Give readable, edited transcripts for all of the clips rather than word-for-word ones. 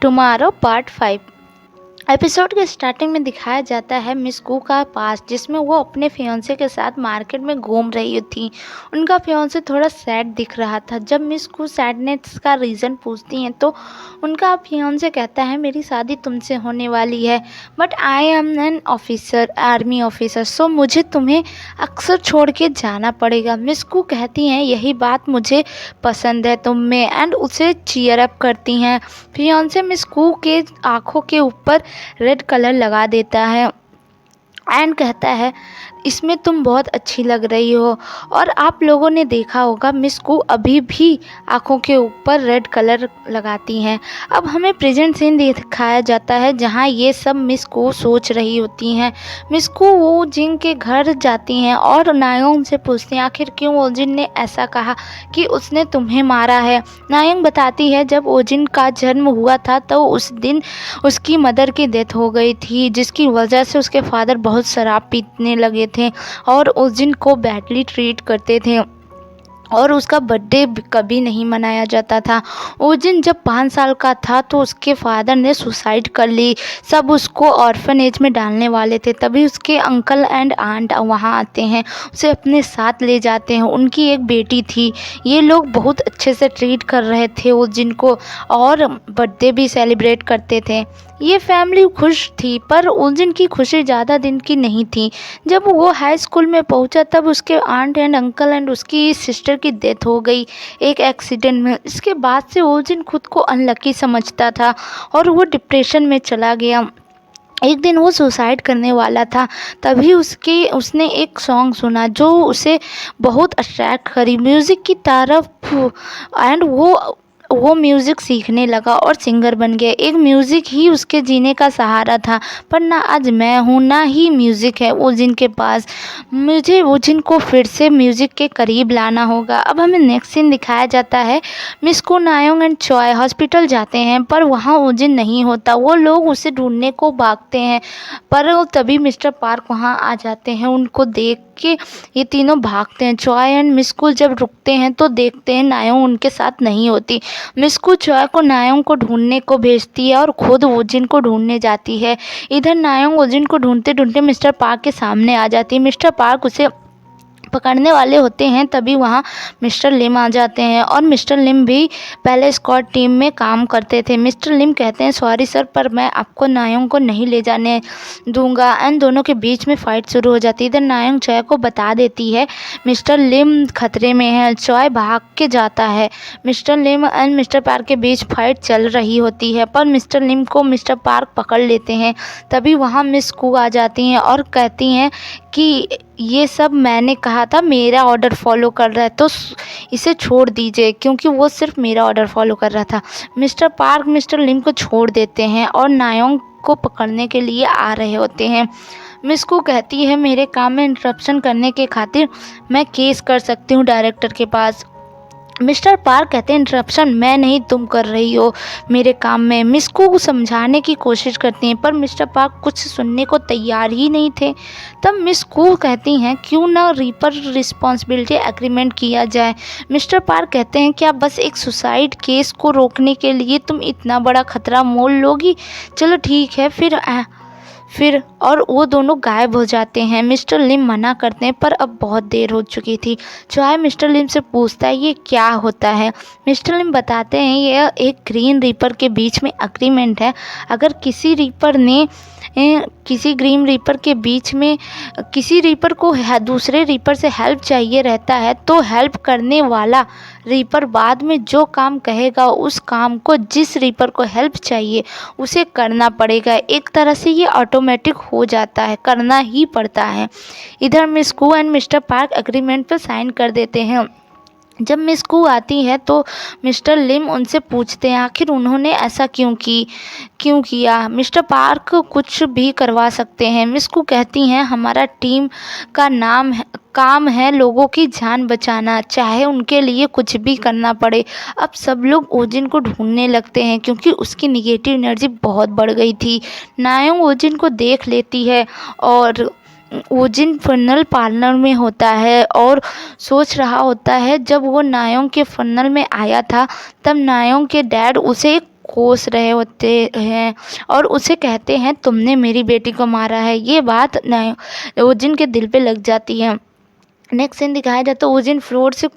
Tomorrow part 5। Episode के starting में दिखाया जाता है मिस कू का पास, जिसमें वो अपने फियांसे के साथ मार्केट में घूम रही थी। उनका फियांसे थोड़ा सैड दिख रहा था। जब मिस कू सैडनेस का रीज़न पूछती हैं तो उनका फियांसे कहता है, मेरी शादी तुमसे होने वाली है, but I am an officer, army officer, so मुझे तुम्हें अक्सर छोड़ के जाना पड़ेगा। मिस कू कहती हैं, यही बात मुझे पसंद है तुम में, एंड उसे चीयर अप करती हैं। फियांसे मिस कू के आँखों के ऊपर रेड कलर लगा देता है एंड कहता है, इसमें तुम बहुत अच्छी लग रही हो। और आप लोगों ने देखा होगा मिस कू अभी भी आँखों के ऊपर रेड कलर लगाती हैं। अब हमें प्रेजेंट सीन दिखाया जाता है जहाँ ये सब मिस कू सोच रही होती हैं। मिस कू वो जिन के घर जाती हैं और नायोंग से पूछती हैं, आखिर क्यों ओजिन ने ऐसा कहा कि उसने तुम्हें मारा है। नायोंग बताती है, जब ओजिन का जन्म हुआ था तो उस दिन उसकी मदर की डेथ हो गई थी, जिसकी वजह से उसके फादर बहुत शराब पीने लगे थे और उस दिन को बैडली ट्रीट करते थे और उसका बर्थडे कभी नहीं मनाया जाता था। उस दिन जब 5 साल का था तो उसके फादर ने सुसाइड कर ली। सब उसको ऑर्फनेज में डालने वाले थे, तभी उसके अंकल एंड आंट वहाँ आते हैं, उसे अपने साथ ले जाते हैं। उनकी एक बेटी थी। ये लोग बहुत अच्छे से ट्रीट कर रहे थे उस दिन को और बर्थडे भी सेलिब्रेट करते थे। ये फैमिली खुश थी, पर उस दिन की खुशी ज़्यादा दिन की नहीं थी। जब वो हाई स्कूल में पहुंचा तब उसके आंट एंड अंकल एंड उसकी सिस्टर की डेथ हो गई एक एक्सीडेंट में। इसके बाद से वो दिन खुद को अनलकी समझता था और वो डिप्रेशन में चला गया। एक दिन वो सुसाइड करने वाला था, तभी उसने एक सॉन्ग सुना जो उसे बहुत अट्रैक्ट करी म्यूज़िक की तरफ, एंड वो म्यूज़िक सीखने लगा और सिंगर बन गया। एक म्यूज़िक ही उसके जीने का सहारा था, पर ना आज मैं हूँ ना ही म्यूज़िक है ओजिन के पास। मुझे ओजिन को फिर से म्यूज़िक के करीब लाना होगा। अब हमें नेक्स्ट सीन दिखाया जाता है, miss Koo, Nayoung and Choi hospital जाते हैं, पर वहाँ ओजिन नहीं होता। वो लोग उसे ढूंढने को भागते हैं, पर तभी मिस्टर पार्क वहाँ आ जाते हैं। उनको देख के ये तीनों भागते हैं। चॉय एंड मिस कू जब रुकते हैं तो देखते हैं नायोंग उनके साथ नहीं होती। मिस कू चॉय को नायोंग को ढूंढने को भेजती है और खुद ओजिन को ढूंढने जाती है। इधर नायोंग ओजिन को ढूंढते ढूंढते मिस्टर पार्क के सामने आ जाती है। मिस्टर पार्क उसे पकड़ने वाले होते हैं, तभी वहाँ मिस्टर लिम आ जाते हैं और मिस्टर लिम भी पहले स्क्वाड टीम में काम करते थे। मिस्टर लिम कहते हैं, सॉरी सर, पर मैं आपको नायोंग को नहीं ले जाने दूंगा, एंड दोनों के बीच में फ़ाइट शुरू हो जाती है। इधर नायोंग चॉय को बता देती है मिस्टर लिम खतरे में है। चॉय भाग के जाता है। Mister limb and mister park के बीच फाइट चल रही होती है, पर मिस्टर लिम को मिस्टर पार्क पकड़ लेते हैं। तभी वहाँ मिस कू आ जाती हैं और कहती हैं कि ये सब मैंने कहा था, मेरा ऑर्डर फॉलो कर रहा है तो इसे छोड़ दीजिए, क्योंकि वो सिर्फ मेरा ऑर्डर फॉलो कर रहा था। मिस्टर पार्क मिस्टर लिम को छोड़ देते हैं और नायोंग को पकड़ने के लिए आ रहे होते हैं। मिस कू कहती है, मेरे काम में इंटरप्शन करने के खातिर मैं केस कर सकती हूँ डायरेक्टर के पास। मिस्टर पार्क कहते हैं, इंटरप्शन मैं नहीं, तुम कर रही हो मेरे काम में। मिस को समझाने की कोशिश करती हैं, पर मिस्टर पार्क कुछ सुनने को तैयार ही नहीं थे। तब मिस को कहती हैं, क्यों ना रीपर रिस्पॉन्सिबिलिटी एग्रीमेंट किया जाए। मिस्टर पार्क कहते हैं, क्या बस एक सुसाइड केस को रोकने के लिए तुम इतना बड़ा खतरा मोल लोगी? चलो ठीक है फिर और वो दोनों गायब हो जाते हैं। मिस्टर लिम मना करते हैं, पर अब बहुत देर हो चुकी थी। चॉय मिस्टर लिम से पूछता है, ये क्या होता है? मिस्टर लिम बताते हैं, यह एक ग्रीन रीपर के बीच में अग्रीमेंट है। अगर किसी रीपर ने किसी ग्रीन रीपर के बीच में किसी रीपर को दूसरे रीपर से हेल्प चाहिए रहता है, तो हेल्प करने वाला रीपर बाद में जो काम कहेगा उस काम को जिस रीपर को हेल्प चाहिए उसे करना पड़ेगा। एक तरह से ये ऑटोमेटिक हो जाता है, करना ही पड़ता है। इधर miss Koo and mister Park agreement पर साइन कर देते हैं। जब मिस कू आती है तो मिस्टर लिम उनसे पूछते हैं, आखिर उन्होंने ऐसा क्यों किया? मिस्टर पार्क कुछ भी करवा सकते हैं। मिस कू कहती हैं, हमारा टीम का काम है लोगों की जान बचाना, चाहे उनके लिए कुछ भी करना पड़े। अब सब लोग ओजिन को ढूंढने लगते हैं, क्योंकि उसकी निगेटिव एनर्जी बहुत बढ़ गई थी। नायोंग ओजिन को देख लेती है और ओजिन फनल पार्लर में होता है और सोच रहा होता है, जब वो नायोंग के फनल में आया था तब नायोंग के डैड उसे एक कोस रहे होते हैं और उसे कहते हैं तुमने मेरी बेटी को मारा है। ये बात ओजिन के दिल पे लग जाती है। नेक्स्ट सीन दिखाया जाता है ओजिन फ्लोर से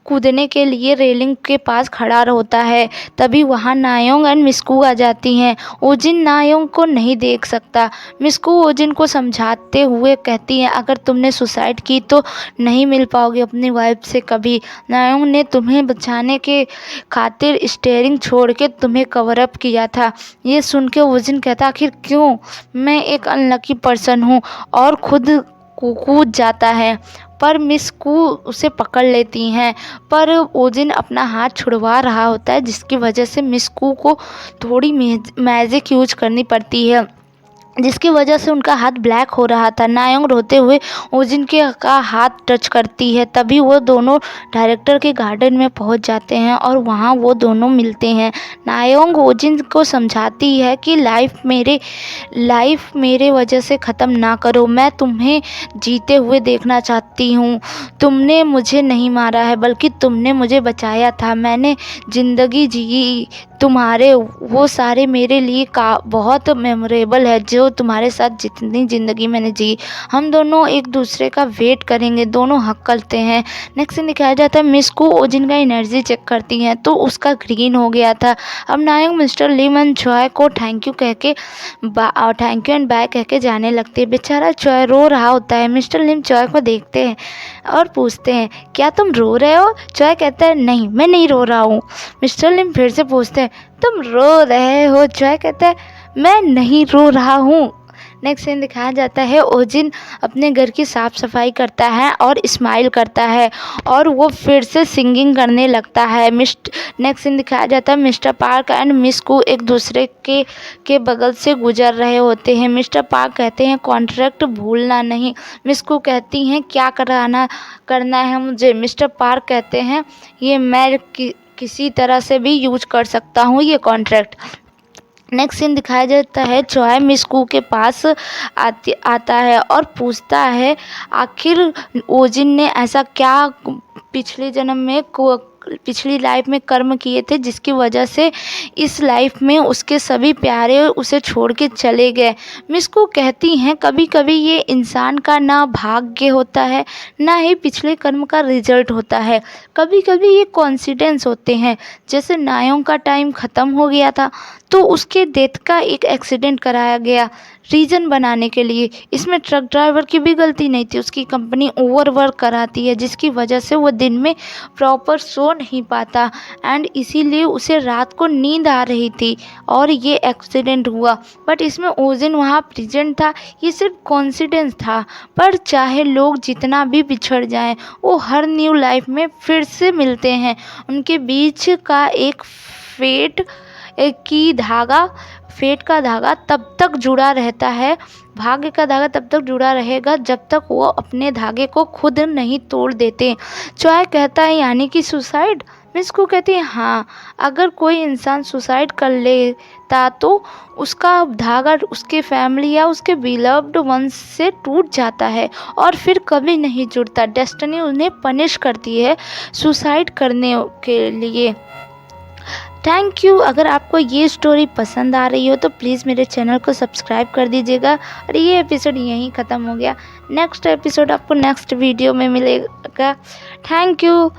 कूदने के लिए रेलिंग के पास खड़ा होता है। तभी वहाँ नायोंग एंड मिस्कू आ जाती हैं। ओजिन नायोंग को नहीं देख सकता। मिस्कू ओजिन को समझाते हुए कहती हैं अगर तुमने सुसाइड की तो नहीं मिल पाओगे अपनी वाइफ से कभी। नायोंग ने तुम्हें बचाने के खातिर स्टीयरिंग छोड़ के तुम्हें कवर अप किया था। ये सुन के ओजिन कहता आखिर क्यों, मैं एक अनलकी पर्सन हूँ, और खुद कूद जाता है। पर मिस कू उसे पकड़ लेती हैं, पर ओजिन अपना हाथ छुड़वा रहा होता है, जिसकी वजह से मिस कू को थोड़ी मैजिक यूज करनी पड़ती है, जिसकी वजह से उनका हाथ ब्लैक हो रहा था। नायोंग रोते हुए ओजिन का हाथ टच करती है। तभी वो दोनों डायरेक्टर के गार्डन में पहुंच जाते हैं और वहां वो दोनों मिलते हैं। नायोंग ओजिन को समझाती है कि लाइफ मेरे वजह से ख़त्म ना करो, मैं तुम्हें जीते हुए देखना चाहती हूँ। तुमने मुझे नहीं मारा है बल्कि तुमने मुझे बचाया था। मैंने ज़िंदगी जी, तुम्हारे वो सारे मेरे लिए बहुत मेमोरेबल है जो तुम्हारे साथ जितनी ज़िंदगी मैंने जी। हम दोनों एक दूसरे का वेट करेंगे, दोनों हक करते हैं। नेक्स्ट सीन दिखाया जाता है मिस को ओजिन का एनर्जी चेक करती हैं तो उसका ग्रीन हो गया था। अब नायक मिस्टर लिम एंड चॉय को थैंक यू एंड बाय कह के जाने लगते हैं। बेचारा चॉय रो रहा होता है। मिस्टर लिम चॉय को देखते हैं और पूछते हैं क्या तुम रो रहे हो? चॉय कहता है नहीं, मैं नहीं रो रहा हूँ। मिस्टर लिम फिर से पूछते हैं तुम रो रहे हो? चॉय कहता है मैं नहीं रो रहा हूँ। नेक्स्ट सीन दिखाया जाता है ओजिन अपने घर की साफ़ सफाई करता है और स्माइल करता है और वो फिर से सिंगिंग करने लगता है। नेक्स्ट सीन दिखाया जाता है मिस्टर पार्क एंड मिस कू एक दूसरे के बगल से गुजर रहे होते हैं। मिस्टर पार्क कहते हैं कॉन्ट्रैक्ट भूलना नहीं। मिस कू कहती हैं क्या करना है मुझे? मिस्टर पार्क कहते हैं ये मैं किसी तरह से भी यूज कर सकता हूँ ये कॉन्ट्रैक्ट। नेक्स्ट सीन दिखाया जाता है चॉय मिस कू के पास आता है और पूछता है आखिर ओजिन ने ऐसा क्या पिछली लाइफ में कर्म किए थे जिसकी वजह से इस लाइफ में उसके सभी प्यारे उसे छोड़ के चले गए। मिस को कहती हैं कभी कभी ये इंसान का ना भाग्य होता है ना ही पिछले कर्म का रिजल्ट होता है, कभी कभी ये कोइंसिडेंस होते हैं। जैसे नायोंग का टाइम ख़त्म हो गया था तो उसके डेथ का एक एक्सीडेंट कराया गया रीज़न बनाने के लिए। इसमें ट्रक ड्राइवर की भी गलती नहीं थी, उसकी कंपनी ओवरवर्क कराती है जिसकी वजह से वो दिन में प्रॉपर सो नहीं पाता एंड इसीलिए उसे रात को नींद आ रही थी और ये एक्सीडेंट हुआ। बट इसमें ओजिन वहाँ प्रेजेंट था, ये सिर्फ कोइंसिडेंस था। पर चाहे लोग जितना भी बिछड़ जाएं वो हर न्यू लाइफ में फिर से मिलते हैं। उनके बीच का एक फेट का धागा तब तक जुड़ा रहता है, भाग्य का धागा तब तक जुड़ा रहेगा जब तक वो अपने धागे को खुद नहीं तोड़ देते। चॉय कहता है यानी कि सुसाइड? मिस को कहती है हाँ, अगर कोई इंसान सुसाइड कर लेता तो उसका धागा उसके फैमिली या उसके बिलव्ड वंस से टूट जाता है और फिर कभी नहीं जुड़ता। डेस्टिनी उन्हें पनिश करती है सुसाइड करने के लिए। Thank you. अगर आपको ये स्टोरी पसंद आ रही हो तो प्लीज़ मेरे चैनल को सब्सक्राइब कर दीजिएगा। और ये एपिसोड यहीं ख़त्म हो गया। नेक्स्ट एपिसोड आपको नेक्स्ट वीडियो में मिलेगा। Thank you.